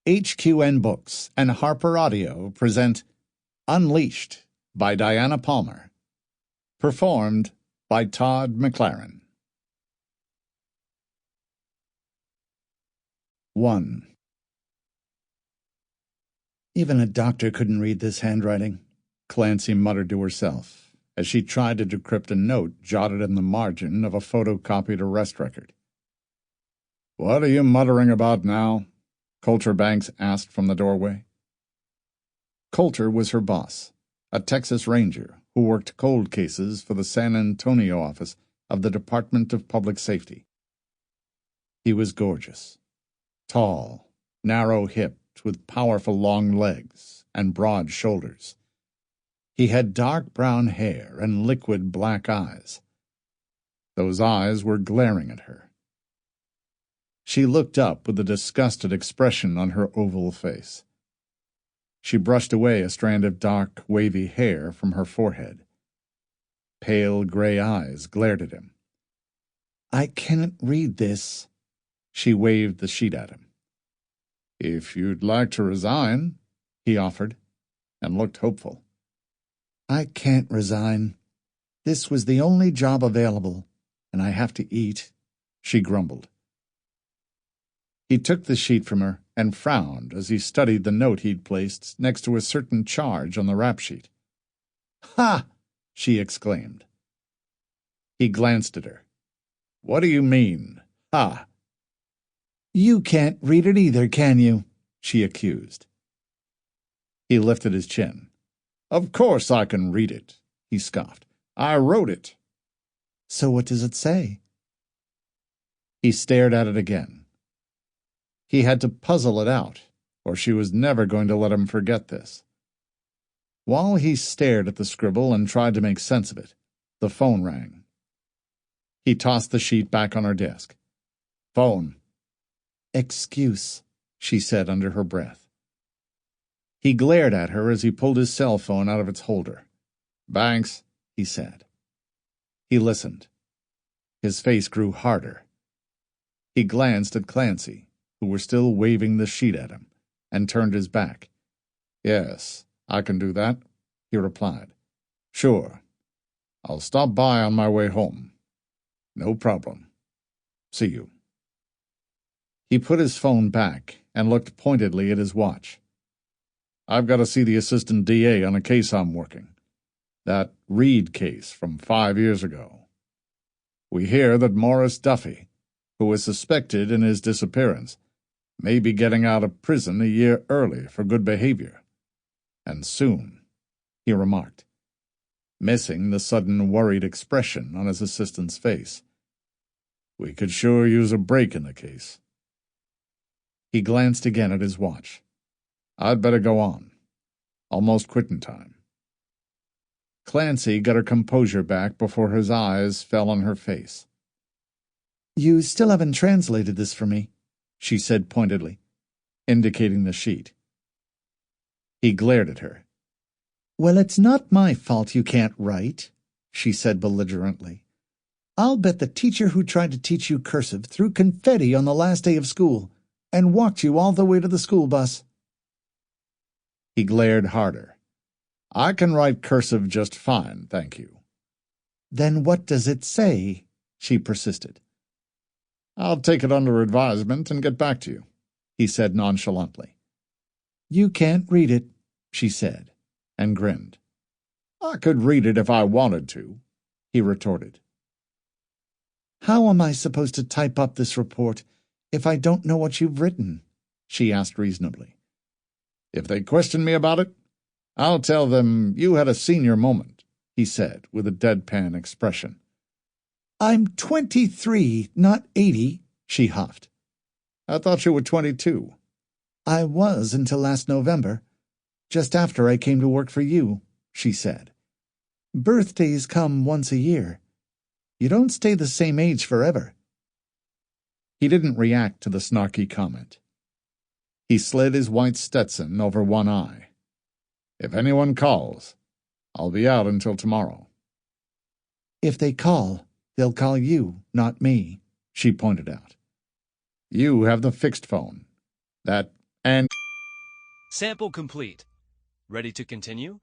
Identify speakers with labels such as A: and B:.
A: HQN Books and HarlequinAudio present Unleashed by Diana Palmer. Performed by Todd Mclaren. 1. Even a doctor couldn't read this handwriting, Clancey muttered to herself as she tried to decrypt a note jotted in the margin of a photocopied arrest record. "What are you muttering about now?" Colter Banks asked from the doorway. Colter was her boss, a Texas Ranger who worked cold cases for the San Antonio office of the Department of Public Safety. He was gorgeous, tall, narrow-hipped, with powerful long legs and broad shoulders. He had dark brown hair and liquid black eyes. Those eyes were glaring at her. She looked up with a disgusted expression on her oval face. She brushed away a strand of dark, wavy hair from her forehead. Pale gray eyes glared at him. "I can't read this." She waved the sheet at him. "If you'd like to resign," he offered, and looked hopeful. "I can't resign. This was the only job available, and I have to eat," she grumbled. He took the sheet from her and frowned as he studied the note he'd placed next to a certain charge on the rap sheet. "Ha!" she exclaimed. He glanced at her. "What do you mean, ha?" "You can't read it either, can you?" she accused. He lifted his chin. "Of course I can read it," he scoffed. "I wrote it." "So what does it say?" He stared at it again. He had to puzzle it out, or she was never going to let him forget this. While he stared at the scribble and tried to make sense of it, the phone rang. He tossed the sheet back on her desk. "Phone." "Excuse," she said under her breath. He glared at her as he pulled his cell phone out of its holder. "Banks," he said. He listened. His face grew harder. He glanced at Clancey, who were still waving the sheet at him, and turned his back. "Yes, I can do that," he replied. "Sure. I'll stop by on my way home. No problem. See you." He put his phone back and looked pointedly at his watch. "I've got to see the assistant DA on a case I'm working. That Reed case from 5 years ago. We hear that Morris Duffy, who was suspected in his disappearance, may be getting out of prison a year early for good behavior. And soon," he remarked, missing the sudden worried expression on his assistant's face. "We could sure use a break in the case." He glanced again at his watch. "I'd better go on. Almost quitting time." Clancey got her composure back before his eyes fell on her face. "You still haven't translated this for me," she said pointedly, indicating the sheet. He glared at her. "Well, it's not my fault you can't write," she said belligerently. "I'll bet the teacher who tried to teach you cursive threw confetti on the last day of school and walked you all the way to the school bus." He glared harder. "I can write cursive just fine, thank you." "Then what does it say?" she persisted. "I'll take it under advisement and get back to you," he said nonchalantly. "You can't read it," she said, and grinned. "I could read it if I wanted to," he retorted. "How am I supposed to type up this report if I don't know what you've written?" she asked reasonably. "If they question me about it, I'll tell them you had a senior moment," he said with a deadpan expression. "I'm 23, not 80, she huffed. "I thought you were 22. "I was until last November, just after I came to work for you," she said. "Birthdays come once a year. You don't stay the same age forever." He didn't react to the snarky comment. He slid his white Stetson over one eye. "If anyone calls, I'll be out until tomorrow." "If they call, they'll call you, not me," she pointed out. "You have the fixed phone. That and
B: Sample complete. Ready to continue?